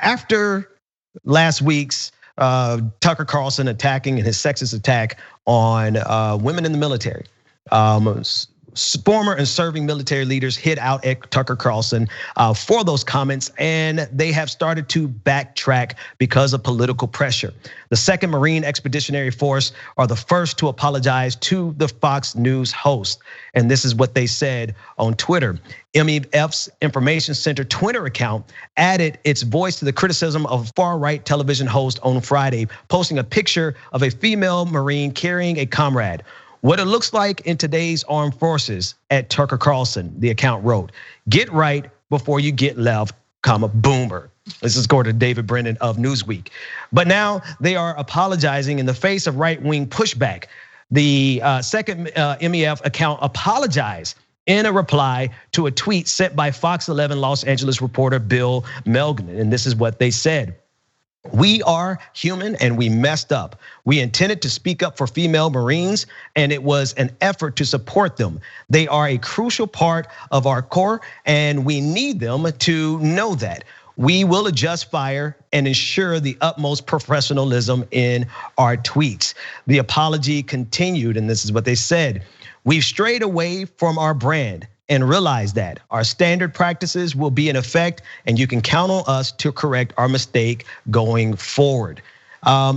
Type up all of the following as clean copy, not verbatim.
After last week's Tucker Carlson attacking and his sexist attack on women in the military, former and serving military leaders hit out at Tucker Carlson for those comments, and they have started to backtrack because of political pressure. The 2nd Marine Expeditionary Force are the first to apologize to the Fox News host, and this is what they said on Twitter. MEF's Information Center Twitter account added its voice to the criticism of far-right television host on Friday, posting a picture of a female Marine carrying a comrade. What it looks like in today's armed forces at Tucker Carlson, the account wrote. Get right before you get left, boomer. This is according to David Brennan of Newsweek. But now they are apologizing in the face of right-wing pushback. The 2nd MEF account apologized in a reply to a tweet sent by Fox 11 Los Angeles reporter Bill Melgren, and this is what they said. We are human and we messed up. We intended to speak up for female Marines and it was an effort to support them. They are a crucial part of our Corps and we need them to know that. We will adjust fire and ensure the utmost professionalism in our tweets. The apology continued, and this is what they said. We've strayed away from our brand and realize that our standard practices will be in effect and you can count on us to correct our mistake going forward.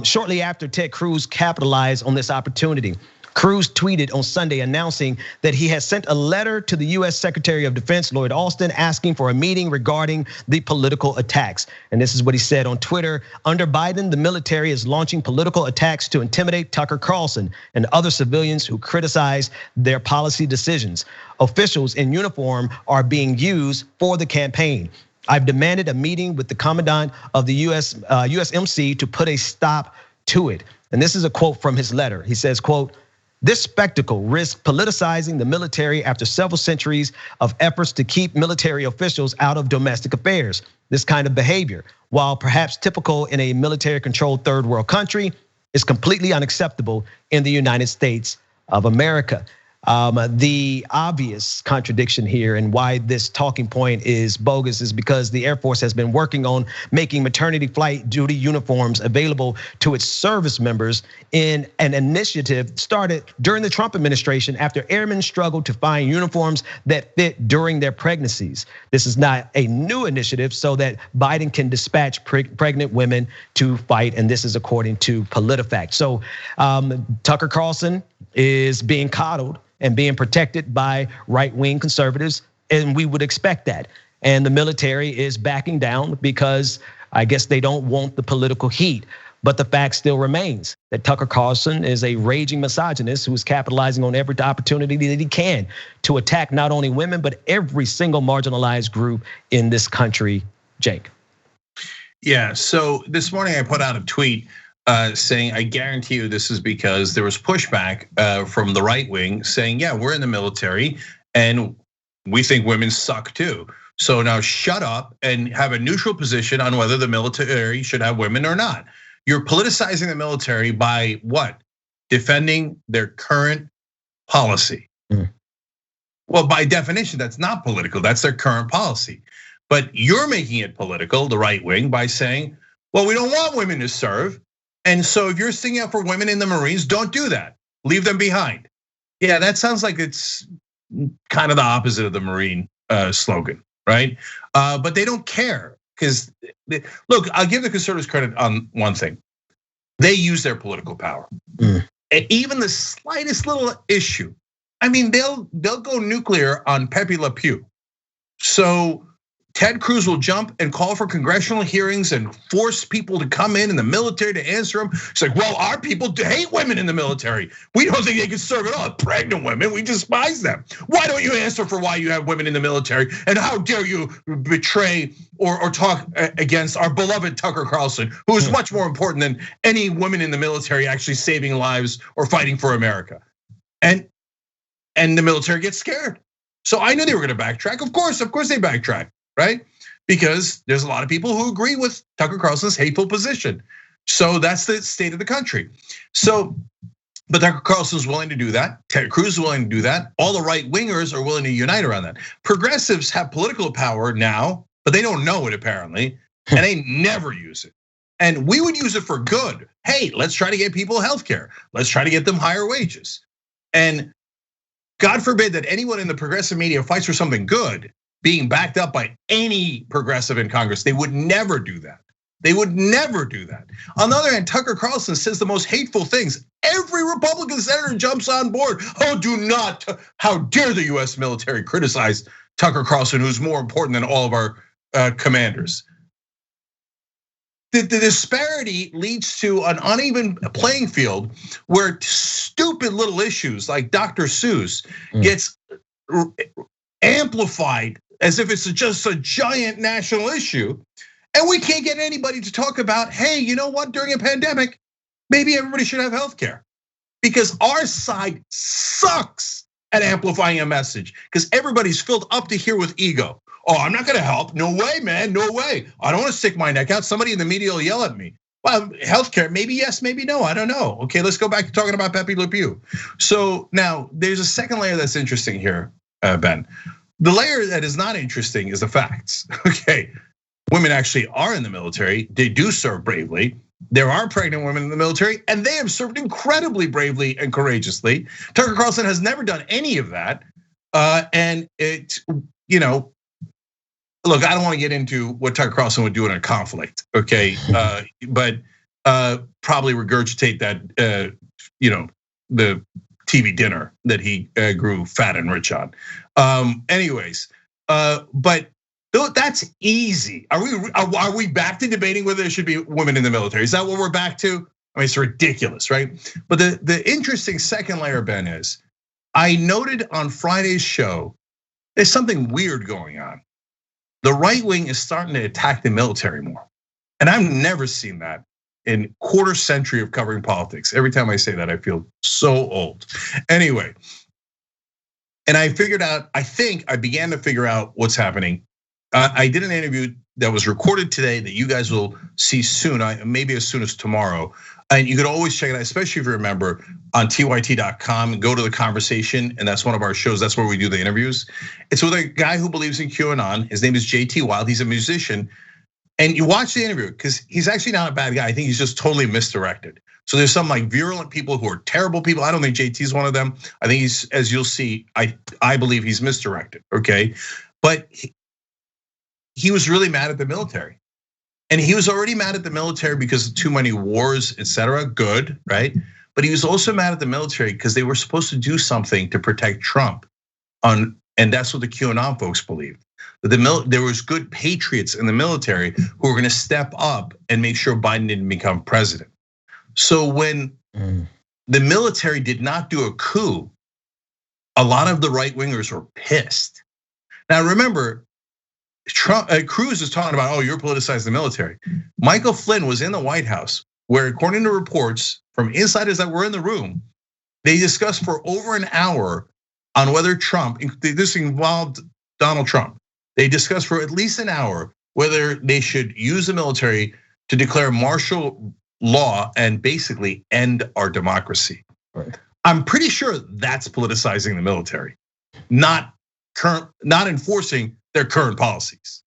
Shortly after Ted Cruz capitalized on this opportunity, Cruz tweeted on Sunday announcing that he has sent a letter to the US Secretary of Defense, Lloyd Austin, asking for a meeting regarding the political attacks. And this is what he said on Twitter. Under Biden, the military is launching political attacks to intimidate Tucker Carlson and other civilians who criticize their policy decisions. Officials in uniform are being used for the campaign. I've demanded a meeting with the commandant of the USMC to put a stop to it. And this is a quote from his letter. He says, quote, this spectacle risks politicizing the military after several centuries of efforts to keep military officials out of domestic affairs. This kind of behavior, while perhaps typical in a military-controlled third world country, is completely unacceptable in the United States of America. The obvious contradiction here and why this talking point is bogus is because the Air Force has been working on making maternity flight duty uniforms available to its service members in an initiative started during the Trump administration after airmen struggled to find uniforms that fit during their pregnancies. This is not a new initiative so that Biden can dispatch pregnant women to fight, and this is according to PolitiFact. So Tucker Carlson is being coddled and being protected by right-wing conservatives, and we would expect that. And the military is backing down because I guess they don't want the political heat. But the fact still remains that Tucker Carlson is a raging misogynist who is capitalizing on every opportunity that he can to attack not only women, but every single marginalized group in this country, Jake. Yeah, so this morning I put out a tweet saying, I guarantee you this is because there was pushback from the right wing saying, yeah, we're in the military and we think women suck too. So now shut up and have a neutral position on whether the military should have women or not. You're politicizing the military by what? Defending their current policy. Well, by definition, that's not political, that's their current policy. But you're making it political, the right wing, by saying, well, we don't want women to serve. And so if you're sticking up for women in the Marines, don't do that. Leave them behind. Yeah, that sounds like it's kind of the opposite of the Marine slogan, right? But they don't care because, look, I'll give the conservatives credit on one thing. They use their political power. And even the slightest little issue, I mean, they'll go nuclear on Pepe Le Pew. So Ted Cruz will jump and call for congressional hearings and force people to come in the military to answer them. It's like, well, our people hate women in the military. We don't think they can serve at all. Pregnant women, we despise them. Why don't you answer for why you have women in the military? And how dare you betray or talk against our beloved Tucker Carlson, who is much more important than any women in the military actually saving lives or fighting for America. And the military gets scared. So I knew they were gonna backtrack. Of course they backtrack. Right? Because there's a lot of people who agree with Tucker Carlson's hateful position. So that's the state of the country. So, but Tucker Carlson's willing to do that. Ted Cruz is willing to do that. All the right wingers are willing to unite around that. Progressives have political power now, but they don't know it apparently, and they never use it. And we would use it for good. Hey, let's try to get people healthcare. Let's try to get them higher wages. And God forbid that anyone in the progressive media fights for something good, being backed up by any progressive in Congress. They would never do that. They would never do that. On the other hand, Tucker Carlson says the most hateful things. Every Republican senator jumps on board. Oh, how dare the US military criticize Tucker Carlson, who's more important than all of our commanders. The disparity leads to an uneven playing field where stupid little issues like Dr. Seuss gets amplified as if it's just a giant national issue. And we can't get anybody to talk about, hey, you know what, during a pandemic, maybe everybody should have healthcare. Because our side sucks at amplifying a message because everybody's filled up to here with ego. Oh, I'm not gonna help. No way, man, no way. I don't wanna stick my neck out. Somebody in the media will yell at me. Well, healthcare, maybe yes, maybe no, I don't know. Okay, let's go back to talking about Pepe Le Pew. So now there's a second layer that's interesting here, Ben. The layer that is not interesting is the facts, okay? Women actually are in the military, they do serve bravely. There are pregnant women in the military and they have served incredibly bravely and courageously. Tucker Carlson has never done any of that. And it, look, I don't want to get into what Tucker Carlson would do in a conflict, okay? But probably regurgitate that, the TV dinner that he grew fat and rich on. Anyways, but that's easy. Are we back to debating whether there should be women in the military? Is that what we're back to? I mean, it's ridiculous, right? But the interesting second layer, Ben, is I noted on Friday's show, there's something weird going on. The right wing is starting to attack the military more. And I've never seen that in quarter century of covering politics. Every time I say that, I feel so old. Anyway, and I began to figure out what's happening. I did an interview that was recorded today that you guys will see soon, maybe as soon as tomorrow. And you could always check it out, especially if you remember on tyt.com, go to the conversation, and that's one of our shows. That's where we do the interviews. It's with a guy who believes in QAnon. His name is JT Wild. He's a musician. And you watch the interview because he's actually not a bad guy. I think he's just totally misdirected. So there's some like virulent people who are terrible people. I don't think JT's one of them. I think he's, as you'll see, I believe he's misdirected, okay? But he was really mad at the military. And he was already mad at the military because of too many wars, etc. Good, right? But he was also mad at the military because they were supposed to do something to protect Trump. And that's what the QAnon folks believed. That there was good patriots in the military who were gonna step up and make sure Biden didn't become president. So when the military did not do a coup, a lot of the right wingers were pissed. Now remember, Cruz is talking about, oh, you're politicizing the military. Michael Flynn was in the White House where, according to reports from insiders that were in the room, they discussed for over an hour on whether this involved Donald Trump. They discussed for at least an hour whether they should use the military to declare martial law and basically end our democracy. Right. I'm pretty sure that's politicizing the military, not enforcing their current policies.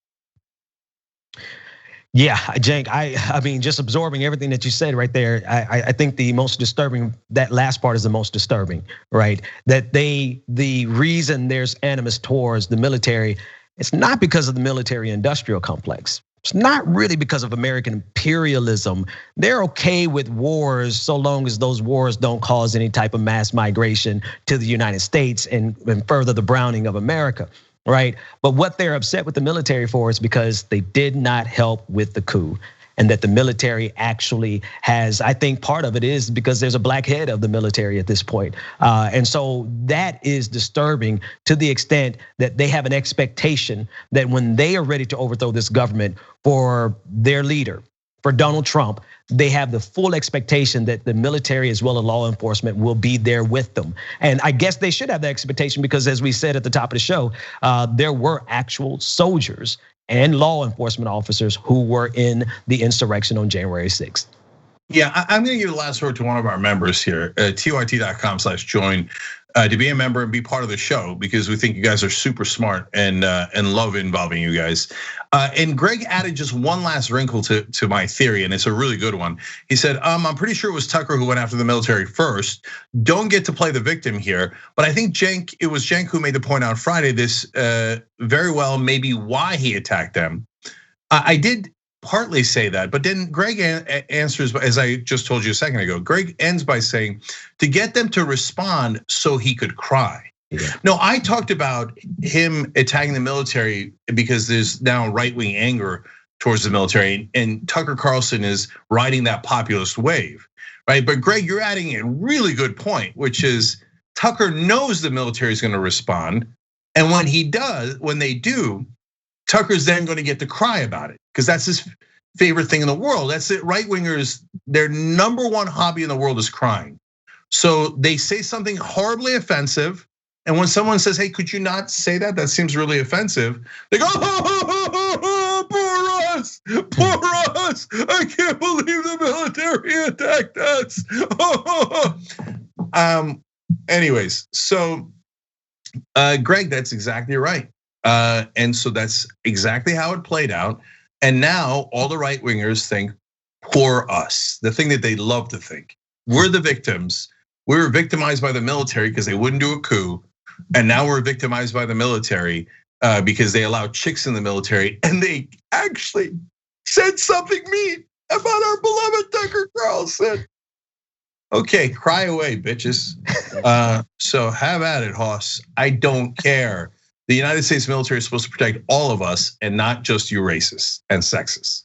Yeah, Cenk, I mean, just absorbing everything that you said right there. I think the most disturbing, that last part is the most disturbing, right? That the reason there's animus towards the military, it's not because of the military industrial complex. It's not really because of American imperialism. They're okay with wars so long as those wars don't cause any type of mass migration to the United States and further the browning of America. Right, but what they're upset with the military for is because they did not help with the coup, and that the military actually has. I think part of it is because there's a black head of the military at this point, and so that is disturbing to the extent that they have an expectation that when they are ready to overthrow this government for their leader, for Donald Trump, they have the full expectation that the military as well as law enforcement will be there with them. And I guess they should have that expectation because, as we said at the top of the show, there were actual soldiers and law enforcement officers who were in the insurrection on January 6th. Yeah, I'm gonna give the last word to one of our members here, tyt.com/join. to be a member and be part of the show, because we think you guys are super smart and love involving you guys. And Greg added just one last wrinkle to my theory, and it's a really good one. He said, I'm pretty sure it was Tucker who went after the military first. Don't get to play the victim here, but I think it was Cenk who made the point on Friday. This very well maybe why he attacked them. I did partly say that, but then Greg answers, as I just told you a second ago. Greg ends by saying to get them to respond so he could cry. Yeah. No, I talked about him attacking the military because there's now right-wing anger towards the military, and Tucker Carlson is riding that populist wave, right? But Greg, you're adding a really good point, which is Tucker knows the military is going to respond, and when they do, Tucker's then going to get to cry about it because that's his favorite thing in the world. That's it. Right wingers, their number one hobby in the world is crying. So they say something horribly offensive, and when someone says, "Hey, could you not say that? That seems really offensive," they go, "Oh, poor us, poor us! I can't believe the military attacked us." Anyways, so Greg, that's exactly right. And so that's exactly how it played out. And now all the right wingers think, poor us. The thing that they love to think, we're the victims. We were victimized by the military because they wouldn't do a coup. And now we're victimized by the military because they allowed chicks in the military. And they actually said something mean about our beloved Tucker Carlson. Okay, cry away, bitches. So have at it, Hoss. I don't care. The United States military is supposed to protect all of us and not just you racists and sexists.